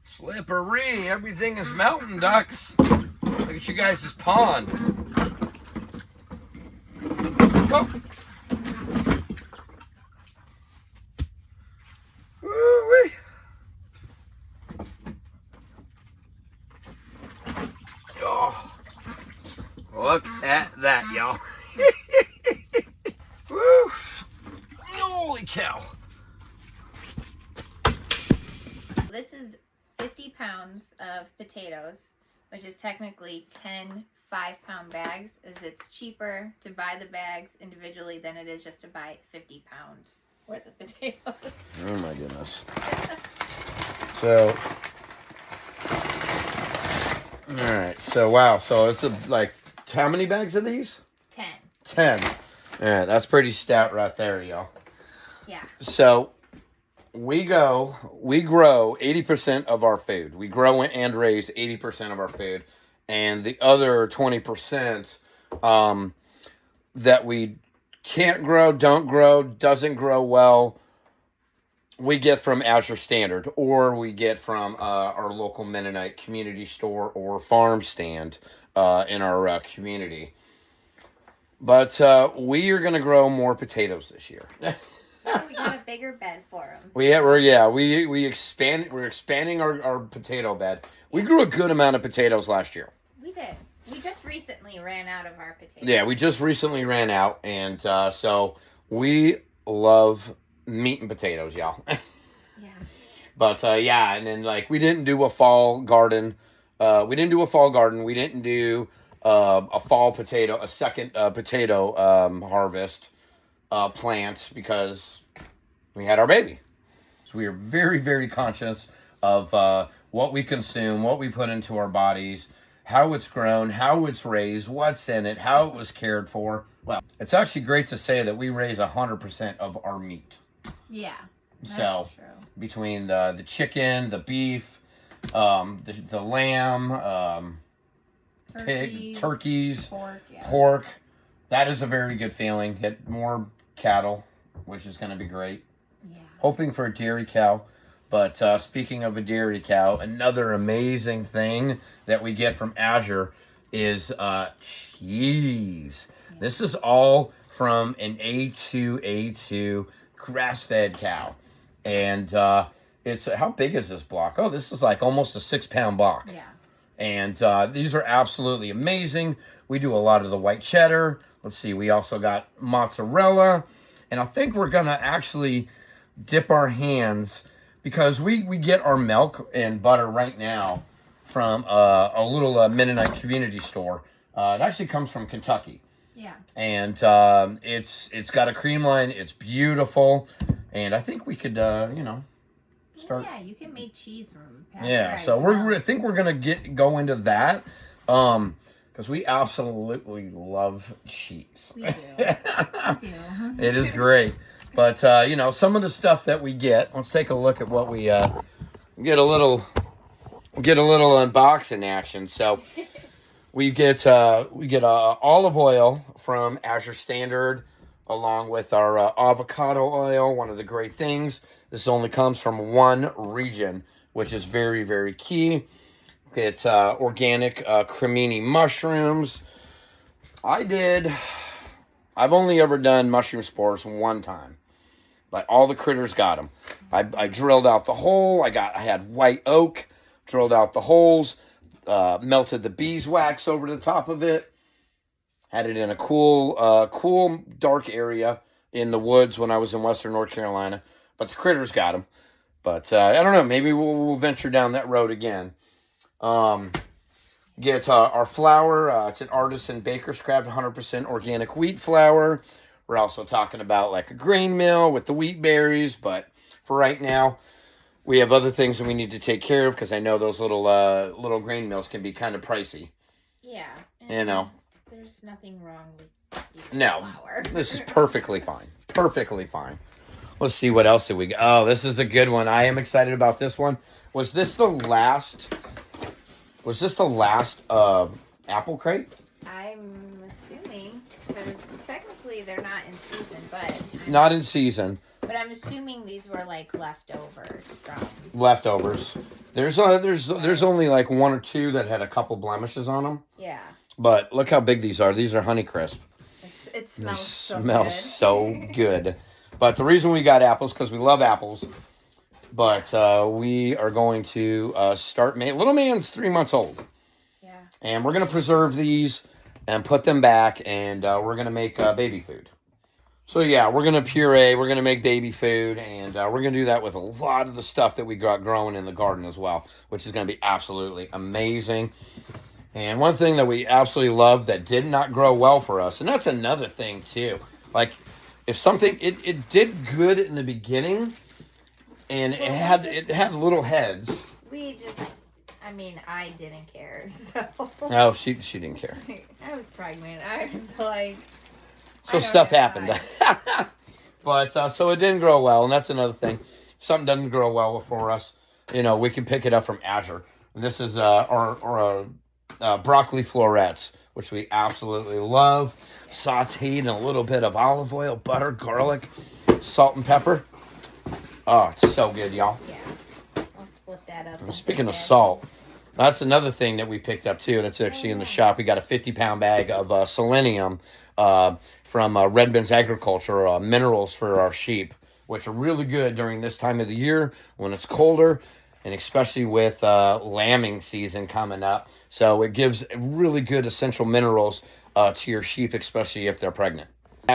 Slippery. Everything is melting, ducks. Look at you guys' pond. Oh. Woo-wee. Oh. Look at that, y'all. Woo. Holy cow. This is 50 pounds of potatoes, which is technically 10 5-pound bags, as it's cheaper to buy the bags individually than it is just to buy 50 pounds worth of potatoes. Oh my goodness. So, alright, so wow, so it's like, how many bags are these? 10. 10. Alright, that's pretty stout right there, y'all. Yeah. So, we grow 80% of our food. We grow and raise 80% of our food. And the other 20% that we can't grow, don't grow, doesn't grow well, we get from Azure Standard, or we get from our local Mennonite community store or farm stand in our community. But we are going to grow more potatoes this year. We got a bigger bed for them. We're expanding our potato bed. We grew a good amount of potatoes last year. We did. We just recently ran out of our potatoes. Yeah, we just recently ran out, and so we love meat and potatoes, y'all. Yeah. But yeah, and then like we didn't do a fall garden. We didn't do a fall potato, a second potato harvest plant because we had our baby. So we are very, very conscious of what we consume, what we put into our bodies, how it's grown, how it's raised, what's in it, how it was cared for. Well, it's actually great to say that we raise 100% of our meat. Yeah, that's true. Between the chicken, the beef, the lamb, turkeys, pork, that is a very good feeling. Get more cattle, which is going to be great. Yeah. Hoping for a dairy cow. But speaking of a dairy cow, another amazing thing that we get from Azure is cheese. Yeah. This is all from an A2 grass-fed cow. And it's, how big is this block? Oh, this is like almost a 6-pound block. Yeah. And these are absolutely amazing. We do a lot of the white cheddar. Let's see, we also got mozzarella. And I think we're going to actually dip our hands, because we get our milk and butter right now from a little Mennonite community store. It actually comes from Kentucky. Yeah. And it's got a cream line. It's beautiful. And I think we could, start. Yeah, you can make cheese from pasteurized Yeah, so I think we're going to go into that. Because we absolutely love cheese. We do. We do. It is great. But, some of the stuff that we get, let's take a look at what we get a little unboxing action. So we get olive oil from Azure Standard, along with our avocado oil. One of the great things, this only comes from one region, which is very, very key. It's organic cremini mushrooms. I've only ever done mushroom spores one time, but all the critters got them. I drilled out the hole. I had white oak, drilled out the holes, melted the beeswax over the top of it, had it in a cool, dark area in the woods when I was in Western North Carolina, but the critters got them. But I don't know, maybe we'll venture down that road again. Get our flour. It's an Artisan Baker's Craft 100% organic wheat flour. We're also talking about like a grain mill with the wheat berries, but for right now, we have other things that we need to take care of, because I know those little grain mills can be kind of pricey. Yeah. There's nothing wrong with flour. This is perfectly fine. Perfectly fine. Let's see, what else did we get? Oh, this is a good one. I am excited about this one. Was this the last apple crate? I'm assuming, because technically they're not in season, but... Not in season. But I'm assuming these were like leftovers from. Leftovers. There's only like 1 or 2 that had a couple blemishes on them. Yeah. But look how big these are. These are Honeycrisp. It smells so good. Smells so good. But the reason we got apples because we love apples. But we are going to start. Little man's 3 months old. Yeah. And we're going to preserve these and put them back, and we're going to make baby food. So yeah, we're going to puree, we're going to make baby food, and we're going to do that with a lot of the stuff that we got growing in the garden as well, which is going to be absolutely amazing. And one thing that we absolutely love that did not grow well for us, and that's another thing too, like if something, it did good in the beginning, and it had little heads. I didn't care, so. No, she didn't care. I was pregnant. I was like. So stuff happened. But so it didn't grow well, and that's another thing. If something doesn't grow well for us, we can pick it up from Azure. And this is our broccoli florets, which we absolutely love. Sauteed in a little bit of olive oil, butter, garlic, salt, and pepper. Oh, it's so good, y'all. Yeah. I'll split that up. And speaking of salt, that's another thing that we picked up, too. That's actually in the shop. We got a 50-pound bag of selenium from Redmond's Agriculture, minerals for our sheep, which are really good during this time of the year when it's colder, and especially with lambing season coming up. So it gives really good essential minerals to your sheep, especially if they're pregnant.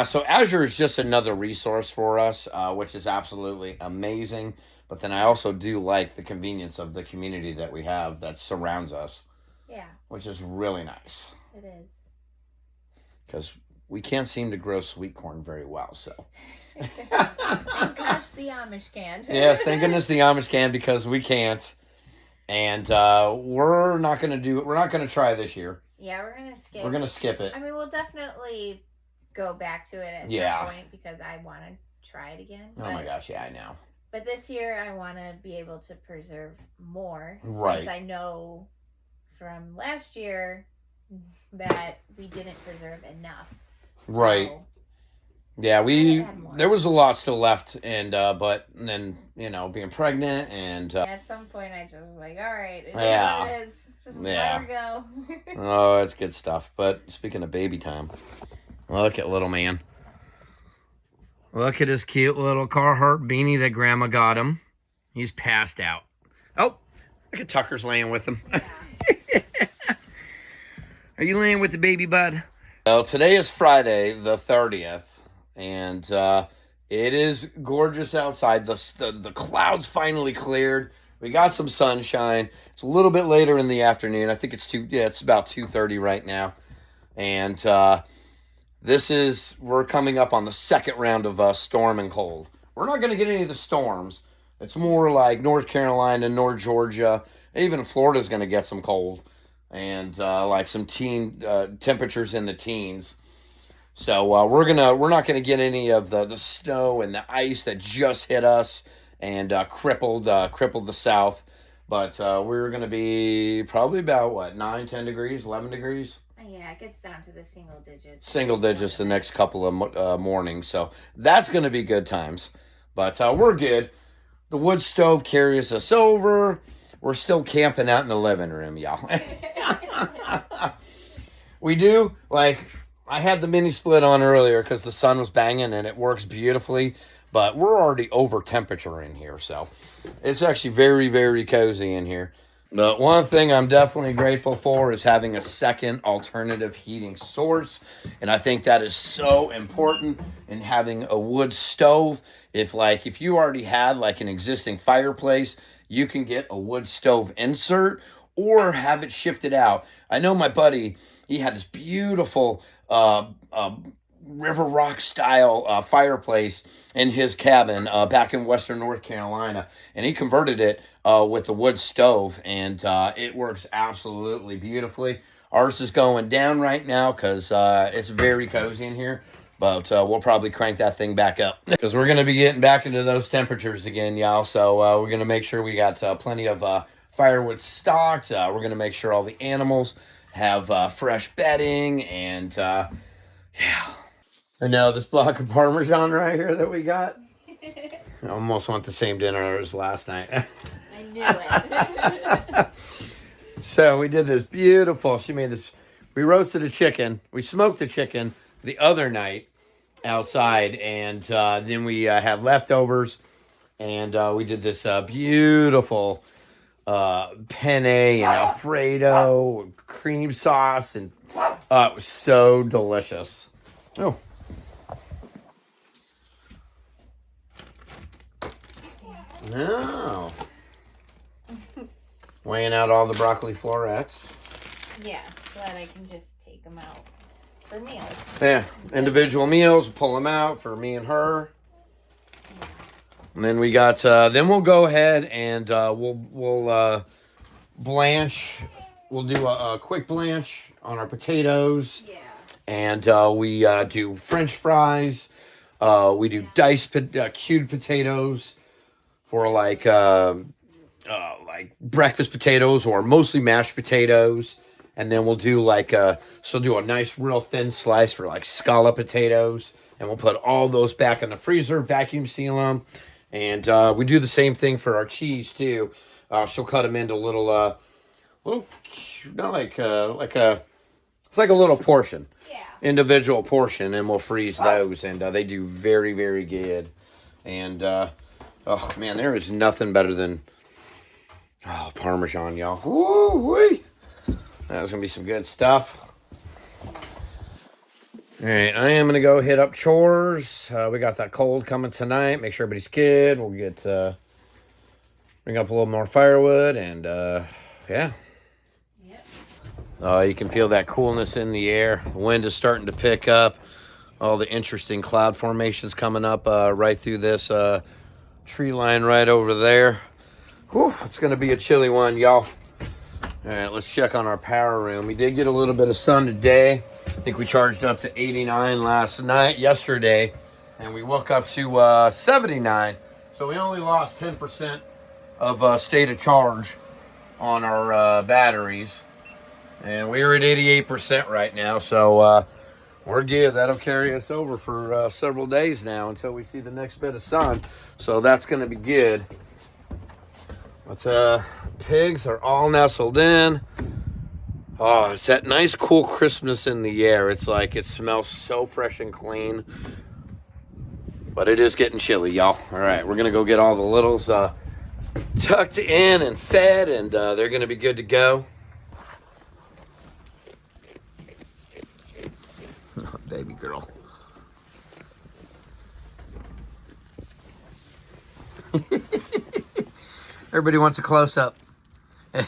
So Azure is just another resource for us, which is absolutely amazing. But then I also do like the convenience of the community that we have that surrounds us. Yeah. Which is really nice. It is. Because we can't seem to grow sweet corn very well, so. Thank gosh the Amish can. Yes, thank goodness the Amish can, because we can't. And we're not going to do it. We're not going to try this year. Yeah, we're going to skip. We're going to skip it. I mean, we'll definitely go back to it at some point because I want to try it again. Oh my gosh, yeah, I know. But this year I want to be able to preserve more. Right. Since I know from last year that we didn't preserve enough. So right. Yeah, there was a lot still left, and but then being pregnant and at some point I just was like, all right, it is. Just let her go. Oh, it's good stuff. But speaking of baby time, look at little man. Look at his cute little Carhartt beanie that Grandma got him. He's passed out. Oh, look at Tucker's laying with him. Yeah. Are you laying with the baby bud? Well, today is Friday, the 30th, and it is gorgeous outside. The clouds finally cleared. We got some sunshine. It's a little bit later in the afternoon. I think it's about 2:30 right now, and we're coming up on the second round of storm and cold. We're not going to get any of the storms. It's more like North Carolina, North Georgia, even Florida's going to get some cold. And like some temperatures in the teens. So we're not gonna get any of the snow and the ice that just hit us and crippled the south. But we're gonna be probably about 9, 10 degrees, 11 degrees. Yeah, it gets down to the single digits. Single digits the next couple of mornings. So that's gonna be good times. But we're good. The wood stove carries us over. We're still camping out in the living room, y'all. We do, I had the Minisplit on earlier because the sun was banging and it works beautifully, but we're already over temperature in here, so it's actually very, very cozy in here. But one thing I'm definitely grateful for is having a second alternative heating source, and I think that is so important in having a wood stove. If you already had an existing fireplace, you can get a wood stove insert or have it shifted out. I know my buddy, he had this beautiful River Rock style fireplace in his cabin back in Western North Carolina, and he converted it with a wood stove, and it works absolutely beautifully. Ours is going down right now because it's very cozy in here, but we'll probably crank that thing back up because we're going to be getting back into those temperatures again, y'all. So we're going to make sure we got plenty of firewood stocked. We're going to make sure all the animals have fresh bedding, and yeah. I know this block of Parmesan right here that we got. I almost want the same dinner as last night. I knew it. So we did this beautiful, she made this, we roasted a chicken. We smoked the chicken the other night outside. And then we had leftovers. And we did this beautiful penne and Alfredo, cream sauce. And it was so delicious. Oh. No. Weighing out all the broccoli florets. Yeah, so that I can just take them out for meals. Yeah, individual meals, pull them out for me and her. Yeah. And then we got, then we'll go ahead and we'll blanch. We'll do a quick blanch on our potatoes. Yeah. And we do French fries. We do diced, cubed potatoes for like breakfast potatoes or mostly mashed potatoes. And then we'll do do a nice real thin slice for like scallop potatoes. And we'll put all those back in the freezer, vacuum seal them. And we do the same thing for our cheese too. She'll cut them into little, not like it's like a little portion. Yeah. Individual portion, and we'll freeze those. And they do very, very good. And, oh man, there is nothing better than Parmesan, y'all. Woo-wee. That's going to be some good stuff. All right, I am going to go hit up chores. We got that cold coming tonight. Make sure everybody's good. We'll get, bring up a little more firewood, and, yeah. Yep. You can feel that coolness in the air. The wind is starting to pick up. All the interesting cloud formations coming up right through this tree line right over there. Whew, it's going to be a chilly one, y'all. All right, let's check on our power room. We did get a little bit of sun today. I think we charged up to 89 yesterday, and we woke up to 79. So we only lost 10% of state of charge on our batteries. And we're at 88% right now, so we're good. That'll carry us over for several days now until we see the next bit of sun. So that's going to be good. But pigs are all nestled in. Oh, it's that nice cool crispness in the air. It's like it smells so fresh and clean. But it is getting chilly, y'all. All right, we're going to go get all the littles tucked in and fed, and they're going to be good to go. Oh, baby girl. Everybody wants a close-up. There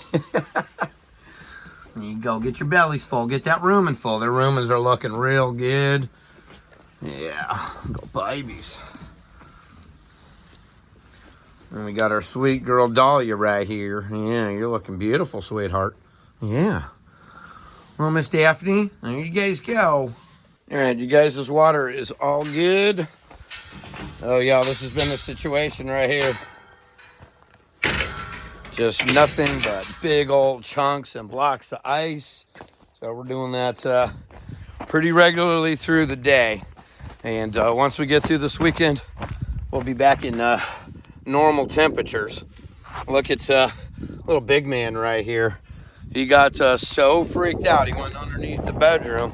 you go. Get your bellies full. Get that rumen full. Their rumens are looking real good. Yeah. Go babies. And we got our sweet girl Dahlia right here. Yeah, you're looking beautiful, sweetheart. Yeah. Well, Miss Daphne, there you guys go. All right, you guys, this water is all good. Oh, yeah, this has been the situation right here. Just nothing but big old chunks and blocks of ice. So we're doing that pretty regularly through the day. And once we get through this weekend, we'll be back in normal temperatures. Look, it's little big man right here. He got so freaked out. He went underneath the bedroom.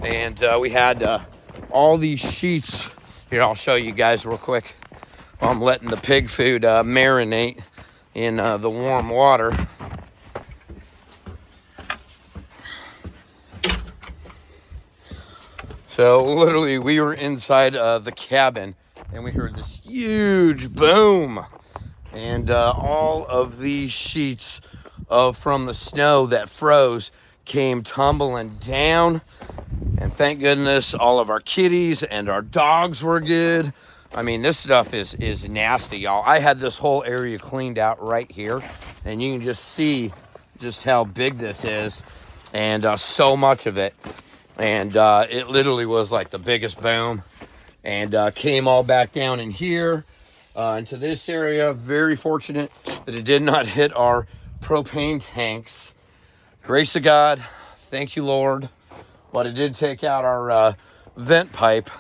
And we had all these sheets. Here, I'll show you guys real quick. While I'm letting the pig food marinate in the warm water. So literally we were inside the cabin and we heard this huge boom, and all of these sheets from the snow that froze came tumbling down. And thank goodness all of our kitties and our dogs were good. I mean, this stuff is nasty, y'all. I had this whole area cleaned out right here, and you can just see just how big this is, and so much of it. And it literally was like the biggest boom, and came all back down in here into this area. Very fortunate that it did not hit our propane tanks. Grace of God, thank you, Lord. But it did take out our vent pipe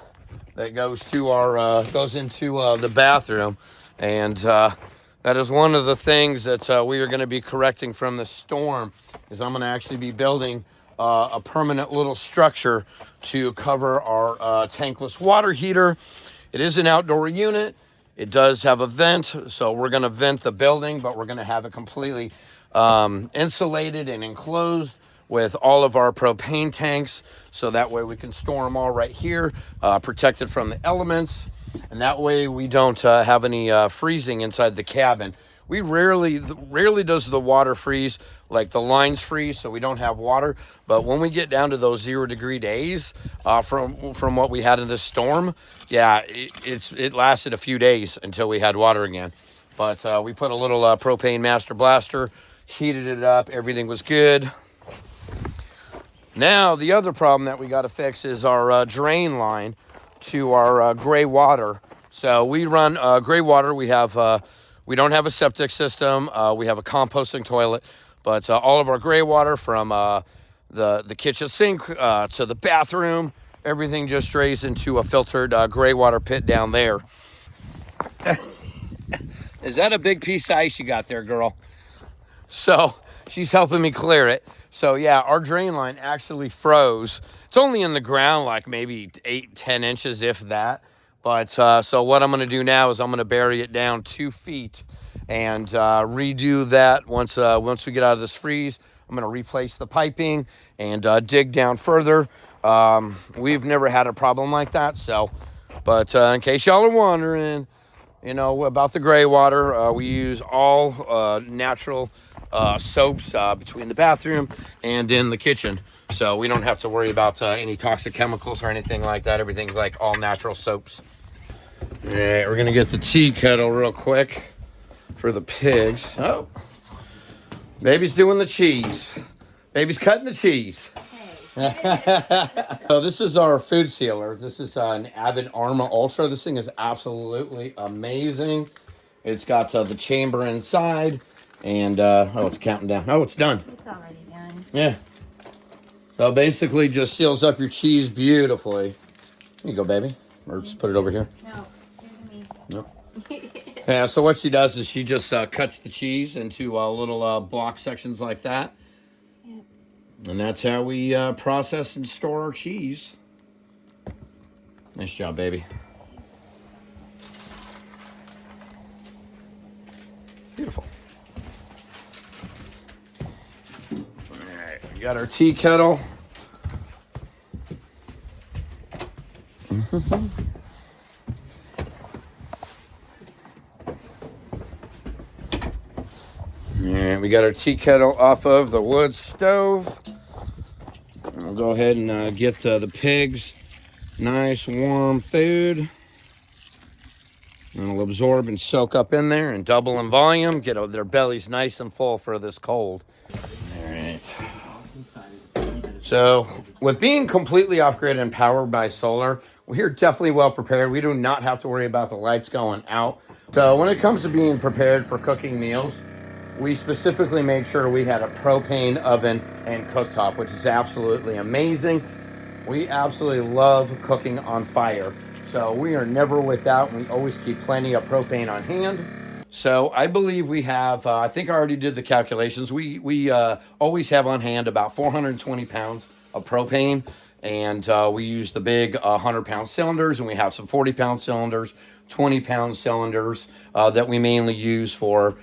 that goes to our goes into the bathroom, and that is one of the things that we are going to be correcting from the storm. Is I'm going to actually be building a permanent little structure to cover our tankless water heater. It is an outdoor unit. It does have a vent, so we're going to vent the building, but we're going to have it completely insulated and enclosed with all of our propane tanks, so that way we can store them all right here, protected from the elements, and that way we don't have any freezing inside the cabin. We rarely does the water freeze, like the lines freeze, so we don't have water. But when we get down to those 0-degree days, from what we had in this storm, yeah, it lasted a few days until we had water again. But we put a little propane master blaster, heated it up, everything was good. Now the other problem that we got to fix is our drain line to our gray water. So we run gray water. We don't have a septic system. We have a composting toilet, but all of our gray water from the kitchen sink to the bathroom, everything just strays into a filtered gray water pit down there. Is that a big piece of ice you got there, girl? So she's helping me clear it. So yeah, our drain line actually froze. It's only in the ground like maybe 8-10 inches, if that. But so what I'm going to do now is I'm going to bury it down 2 feet and redo that once we get out of this freeze. I'm going to replace the piping and dig down further. We've never had a problem like that. So, but in case y'all are wondering, you know, about the gray water, we use all natural soaps between the bathroom and in the kitchen. So we don't have to worry about any toxic chemicals or anything like that. Everything's like all natural soaps. All right, we're gonna get the tea kettle real quick for the pigs. Oh, baby's doing the cheese. Baby's cutting the cheese. So this is our food sealer. This is an Avid Arma Ultra. This thing is absolutely amazing. It's got the chamber inside, and oh, it's counting down. Oh, it's done. It's already done. Yeah. So basically just seals up your cheese beautifully. Here you go, baby. Or just put it over here. No, give me. Nope. Yeah, so what she does is she just cuts the cheese into little block sections like that. Yep. And that's how we process and store our cheese. Nice job, baby. Beautiful. All right, we got our tea kettle. And we got our tea kettle off of the wood stove. And we'll go ahead and get the pigs nice warm food. And it'll absorb and soak up in there and double in volume. Get their bellies nice and full for this cold. All right. So with being completely off-grid and powered by solar, we're definitely well prepared. We do not have to worry about the lights going out. So when it comes to being prepared for cooking meals, we specifically made sure we had a propane oven and cooktop, which is absolutely amazing. We absolutely love cooking on fire. So we are never without, and we always keep plenty of propane on hand. So I believe we have, I think I already did the calculations. We always have on hand about 420 pounds of propane. And we use the big 100-pound cylinders, and we have some 40-pound cylinders, 20-pound cylinders that we mainly use for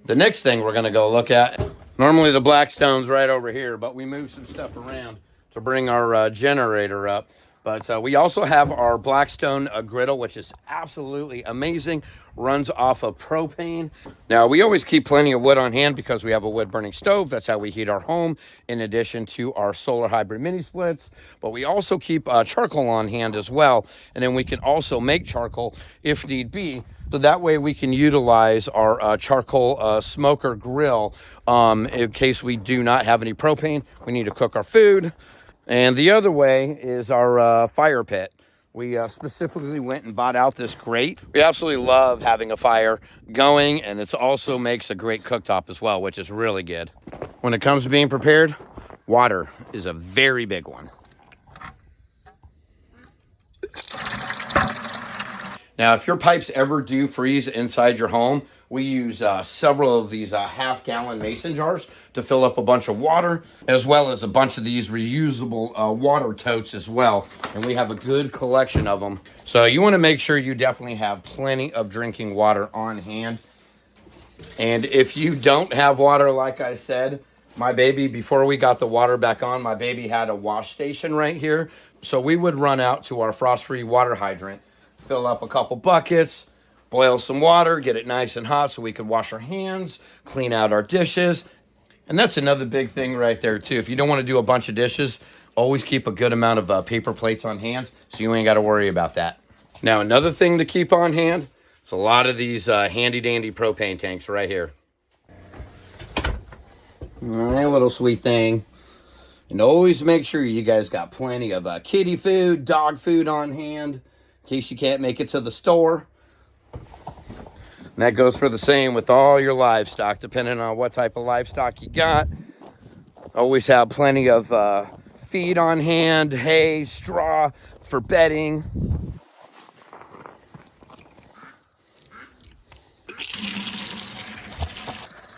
the next thing we're going to go look at. Normally the Blackstone's right over here, but we moved some stuff around to bring our generator up. But we also have our Blackstone griddle, which is absolutely amazing. Runs off of propane. Now, we always keep plenty of wood on hand because we have a wood-burning stove. That's how we heat our home, in addition to our solar hybrid mini splits. But we also keep charcoal on hand as well. And then we can also make charcoal if need be. So that way we can utilize our charcoal smoker grill in case we do not have any propane. We need to cook our food. And the other way is our fire pit. We specifically went and bought out this grate. We absolutely love having a fire going, and it also makes a great cooktop as well, which is really good. When it comes to being prepared, water is a very big one. Now, if your pipes ever do freeze inside your home, we use several of these half-gallon mason jars to fill up a bunch of water, as well as a bunch of these reusable water totes as well. And we have a good collection of them. So you want to make sure you definitely have plenty of drinking water on hand. And if you don't have water, like I said, my baby, before we got the water back on, my baby had a wash station right here. So we would run out to our frost-free water hydrant, fill up a couple buckets, boil some water, get it nice and hot so we could wash our hands, clean out our dishes. And that's another big thing right there too. If you don't want to do a bunch of dishes, always keep a good amount of paper plates on hand so you ain't got to worry about that. Now, another thing to keep on hand is a lot of these handy dandy propane tanks right here. All right, little sweet thing. And always make sure you guys got plenty of kitty food, dog food on hand in case you can't make it to the store. And that goes for the same with all your livestock, depending on what type of livestock you got. Always have plenty of feed on hand, hay, straw for bedding.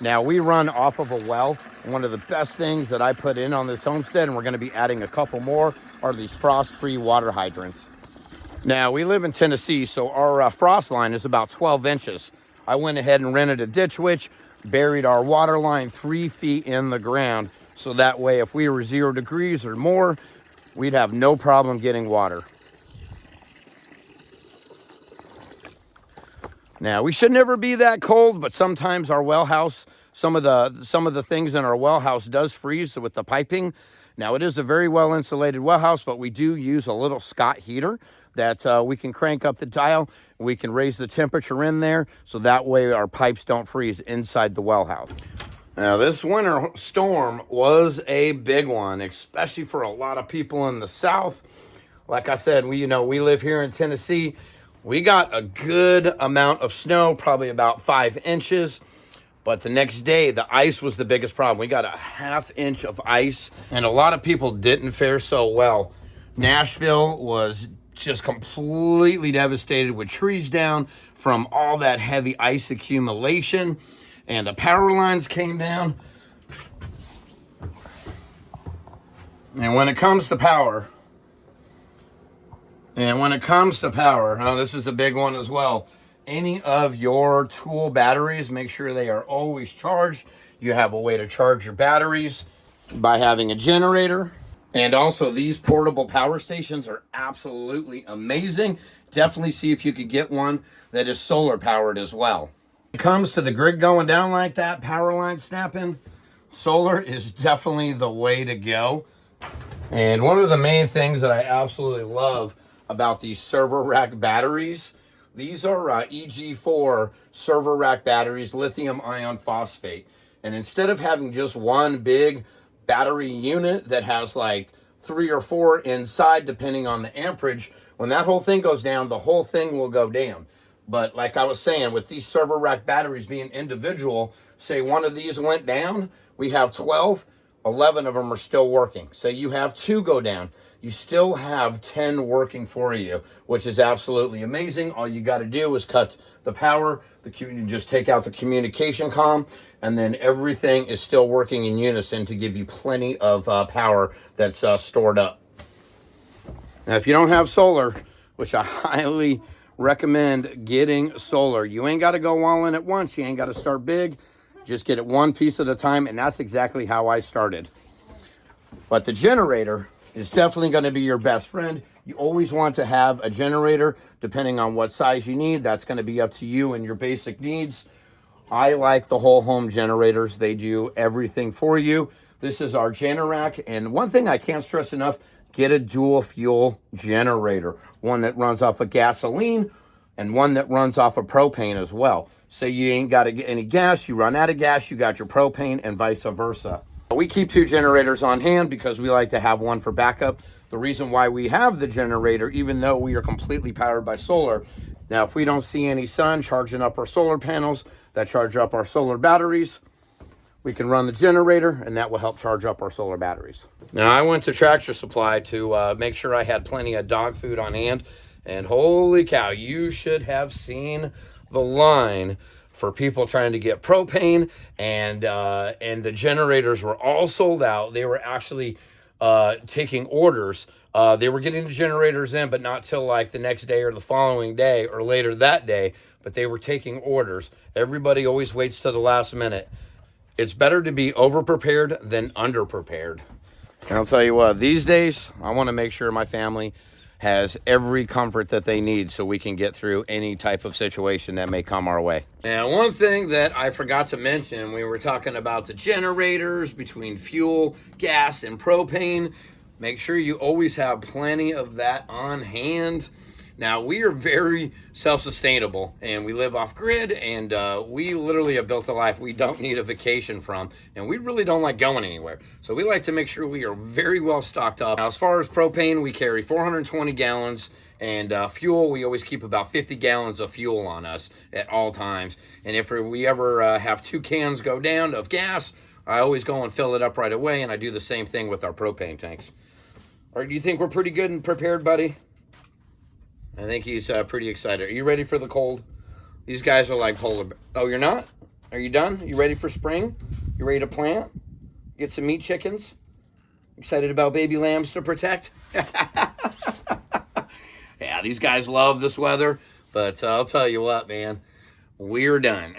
Now, we run off of a well. One of the best things that I put in on this homestead, and we're going to be adding a couple more, are these frost-free water hydrants. Now, we live in Tennessee, so our frost line is about 12 inches. I went ahead and rented a ditch witch, buried our water line 3 feet in the ground, so that way if we were 0 degrees or more, we'd have no problem getting water. Now, we should never be that cold, but sometimes our well house, some of the things in our well house does freeze with the piping. Now, it is a very well insulated well house, but we do use a little Scott heater that we can crank up the dial. We can raise the temperature in there, so that way our pipes don't freeze inside the well house. Now, this winter storm was a big one, especially for a lot of people in the South. Like I said, we live here in Tennessee. We got a good amount of snow, probably about 5 inches. But the next day, the ice was the biggest problem. We got a 1/2 inch of ice, and a lot of people didn't fare so well. Nashville was just completely devastated with trees down from all that heavy ice accumulation, and the power lines came down. And when it comes to power, this is a big one as well. Any of your tool batteries, make sure they are always charged. You have a way to charge your batteries by having a generator. And also, these portable power stations are absolutely amazing. Definitely see if you could get one that is solar powered as well. When it comes to the grid going down like that, power line snapping, solar is definitely the way to go. And one of the main things that I absolutely love about these server rack batteries, these are EG4 server rack batteries, lithium iron phosphate. And instead of having just one big battery unit that has like 3 or 4 inside, depending on the amperage, when that whole thing goes down, the whole thing will go down. But like I was saying, with these server rack batteries being individual, say one of these went down, we have 12, 11 of them are still working. Say you have 2 go down, you still have 10 working for you, which is absolutely amazing. All you got to do is cut the power, you just take out the communication comm, and then everything is still working in unison to give you plenty of power that's stored up. Now, if you don't have solar, which I highly recommend getting solar, you ain't got to go all in at once. You ain't got to start big. Just get it one piece at a time, and that's exactly how I started. But the generator is definitely going to be your best friend. You always want to have a generator, depending on what size you need. That's going to be up to you and your basic needs. I like the whole home generators. They do everything for you. This is our Generac, and one thing I can't stress enough, get a dual fuel generator. One that runs off of gasoline and one that runs off of propane as well. So you ain't got to get any gas, you run out of gas, you got your propane, and vice versa. We keep 2 generators on hand because we like to have one for backup. The reason why we have the generator, even though we are completely powered by solar, now if we don't see any sun charging up our solar panels that charge up our solar batteries, we can run the generator, and that will help charge up our solar batteries. Now, I went to Tractor Supply to make sure I had plenty of dog food on hand. And holy cow, you should have seen the line for people trying to get propane, and the generators were all sold out. They were actually taking orders. They were getting the generators in, but not till like the next day or the following day or later that day. But they were taking orders. Everybody always waits to the last minute. It's better to be over-prepared than under-prepared. And I'll tell you what, these days, I want to make sure my family has every comfort that they need so we can get through any type of situation that may come our way. And one thing that I forgot to mention, we were talking about the generators between fuel, gas, and propane. Make sure you always have plenty of that on hand. Now, we are very self-sustainable, and we live off-grid, and we literally have built a life we don't need a vacation from, and we really don't like going anywhere. So we like to make sure we are very well stocked up. Now, as far as propane, we carry 420 gallons, and fuel, we always keep about 50 gallons of fuel on us at all times. And if we ever have 2 cans go down of gas, I always go and fill it up right away, and I do the same thing with our propane tanks. All right, do you think we're pretty good and prepared, buddy? I think he's pretty excited. Are you ready for the cold? These guys are like polar bears. Oh, you're not? Are you done? You ready for spring? You ready to plant? Get some meat chickens? Excited about baby lambs to protect? Yeah, these guys love this weather. But I'll tell you what, man. We're done.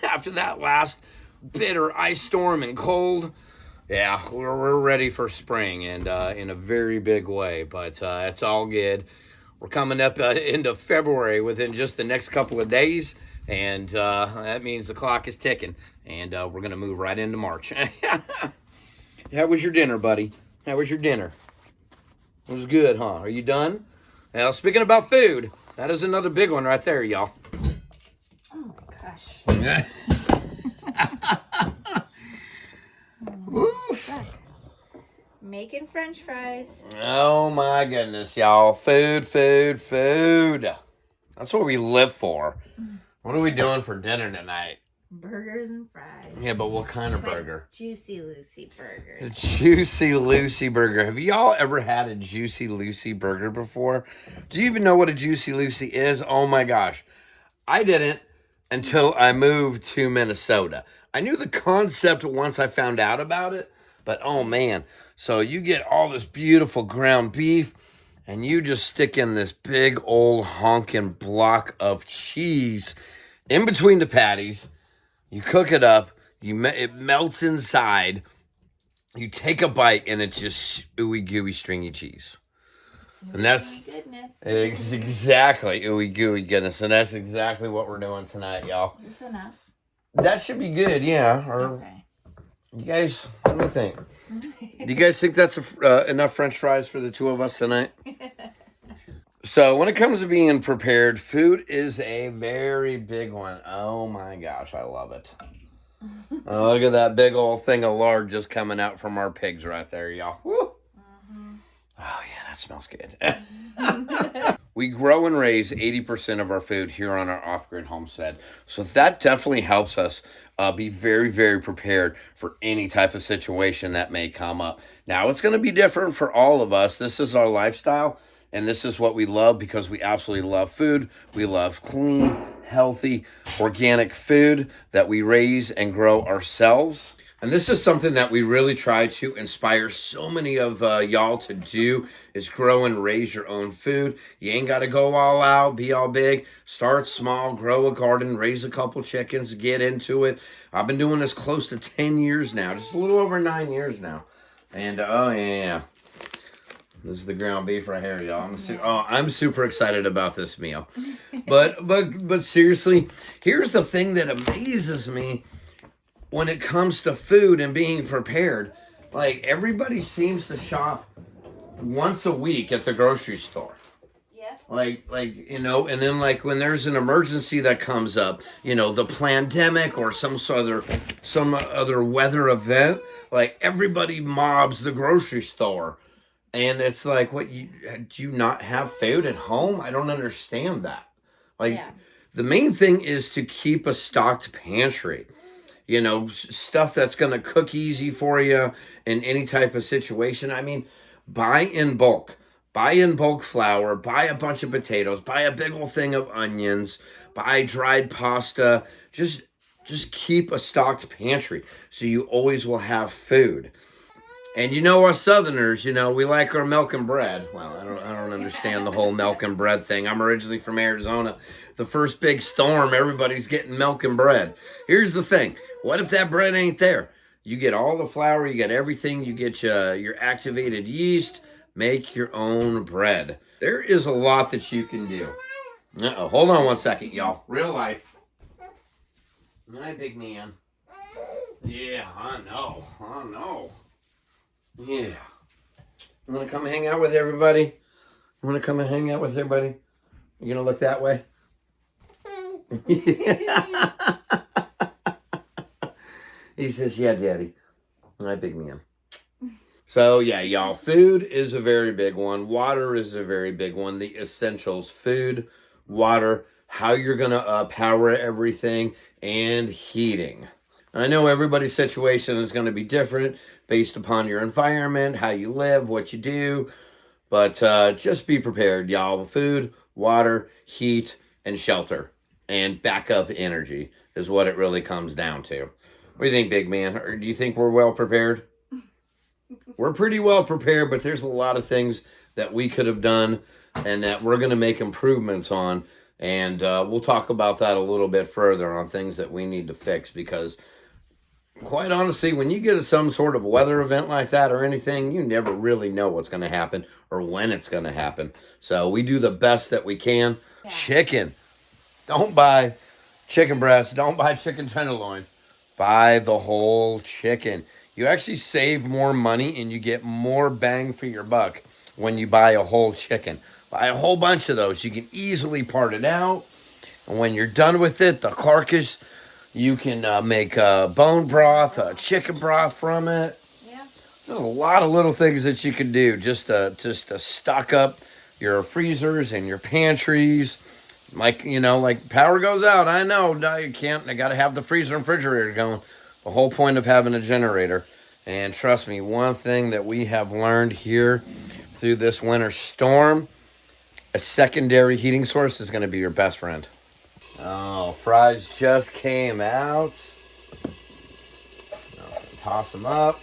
After that last bitter ice storm and cold, yeah, we're ready for spring, and in a very big way. But it's all good. We're coming up into February within just the next couple of days, and that means the clock is ticking, and we're going to move right into March. How was your dinner, buddy? How was your dinner? It was good, huh? Are you done? Now, speaking about food, that is another big one right there, y'all. Oh, gosh. Making French fries. Oh my goodness, y'all. Food. That's what we live for. What are we doing for dinner tonight? Burgers and fries. Yeah, but what kind of burger? Juicy Lucy burger. A Juicy Lucy burger. Have y'all ever had a Juicy Lucy burger before? Do you even know what a Juicy Lucy is? Oh my gosh. I didn't until I moved to Minnesota. I knew the concept once I found out about it, but oh man. So you get all this beautiful ground beef, and you just stick in this big old honking block of cheese in between the patties. You cook it up. It melts inside. You take a bite, and it's just ooey gooey stringy cheese. And that's exactly ooey gooey goodness. And that's exactly what we're doing tonight, y'all. Is this enough? That should be good, yeah. Okay. You guys, what do you think? Do you guys think that's enough French fries for the two of us tonight? So when it comes to being prepared, food is a very big one. Oh my gosh, I love it. Oh, look at that big old thing of lard just coming out from our pigs right there, y'all. Woo! Mm-hmm. Oh yeah, that smells good. We grow and raise 80% of our food here on our off-grid homestead. So that definitely helps us be very, very prepared for any type of situation that may come up. Now, it's going to be different for all of us. This is our lifestyle, and this is what we love because we absolutely love food. We love clean, healthy, organic food that we raise and grow ourselves. And this is something that we really try to inspire so many of y'all to do, is grow and raise your own food. You ain't got to go all out, be all big. Start small, grow a garden, raise a couple chickens, get into it. I've been doing this close to 10 years now, just a little over 9 years now. And oh yeah, this is the ground beef right here, y'all. I'm super excited about this meal. But seriously, here's the thing that amazes me. When it comes to food and being prepared, like everybody seems to shop once a week at the grocery store. Yeah. Like you know, and then like when there's an emergency that comes up, you know, the pandemic or some other weather event, like everybody mobs the grocery store. And it's like, what, do you not have food at home? I don't understand that. Like the main thing is to keep a stocked pantry. You know, stuff that's going to cook easy for you in any type of situation. I mean, buy in bulk. Buy in bulk flour, buy a bunch of potatoes, buy a big old thing of onions, buy dried pasta. Just keep a stocked pantry so you always will have food. And you know us Southerners, we like our milk and bread. Well, I don't understand the whole milk and bread thing. I'm originally from Arizona. The first big storm, everybody's getting milk and bread. Here's the thing. What if that bread ain't there? You get all the flour, you get everything, you get your activated yeast, make your own bread. There is a lot that you can do. Hold on one second, y'all. Real life. Hi, big man. Yeah, I know. Yeah. I'm going to come hang out with everybody. You going to look that way? He says, yeah, Daddy. Hi, big man. So, yeah, y'all, food is a very big one. Water is a very big one. The essentials, food, water, how you're going to power everything, and heating. I know everybody's situation is going to be different based upon your environment, how you live, what you do. But just be prepared, y'all. Food, water, heat, and shelter. And backup energy is what it really comes down to. What do you think, big man? Or do you think we're well prepared? We're pretty well prepared, but there's a lot of things that we could have done and that we're going to make improvements on. And we'll talk about that a little bit further on things that we need to fix because, quite honestly, when you get some sort of weather event like that or anything, you never really know what's going to happen or when it's going to happen. So we do the best that we can. Yeah. Chicken. Don't buy chicken breasts. Don't buy chicken tenderloins. Buy the whole chicken. You actually save more money and you get more bang for your buck when you buy a whole chicken. Buy a whole bunch of those. You can easily part it out. And when you're done with it, the carcass, you can make bone broth, chicken broth from it. Yeah. There's a lot of little things that you can do just to stock up your freezers and your pantries. Like power goes out. I know. I got to have the freezer and refrigerator going. The whole point of having a generator. And trust me, one thing that we have learned here through this winter storm, a secondary heating source is going to be your best friend. Oh, fries just came out. Toss them up.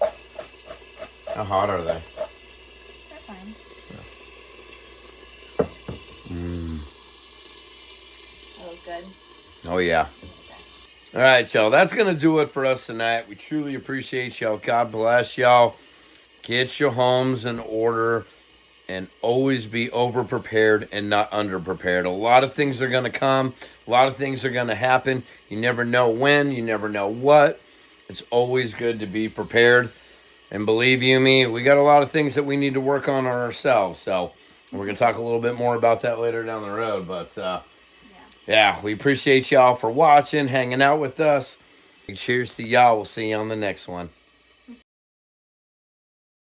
How hot are they? They're fine. That was good. Oh, yeah. All right, y'all. That's going to do it for us tonight. We truly appreciate y'all. God bless y'all. Get your homes in order and always be over-prepared and not under-prepared. A lot of things are going to come. A lot of things are going to happen. You never know when. You never know what. It's always good to be prepared. And believe you me, we got a lot of things that we need to work on ourselves. So we're going to talk a little bit more about that later down the road. But, yeah, we appreciate y'all for watching, hanging out with us. Cheers to y'all. We'll see you on the next one.